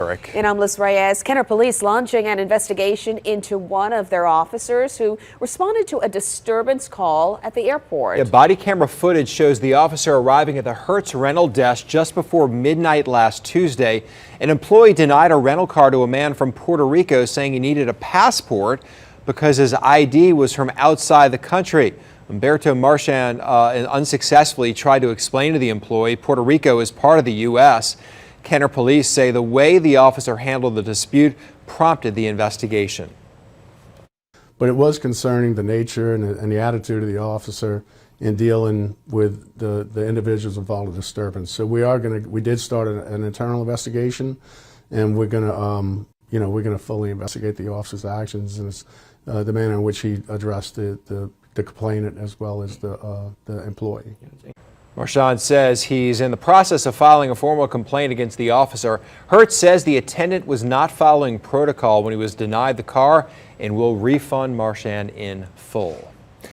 Eric. And I'm Liz Reyes. Kenner Police launching an investigation into one of their officers who responded to a disturbance call at the airport. Yeah, body camera footage shows the officer arriving at the Hertz rental desk just before midnight last Tuesday. An employee denied a rental car to a man from Puerto Rico, saying he needed a passport because his ID was from outside the country. Humberto Marchand unsuccessfully tried to explain to the employee Puerto Rico is part of the U.S. Kenner police say the way the officer handled the dispute prompted the investigation. But it was concerning the nature and the attitude of the officer in dealing with the individuals involved in disturbance. So we did start an internal investigation, and we're gonna fully investigate the officer's actions and the manner in which he addressed the complainant as well as the employee. Marchand says he's in the process of filing a formal complaint against the officer. Hertz says the attendant was not following protocol when he was denied the car and will refund Marchand in full.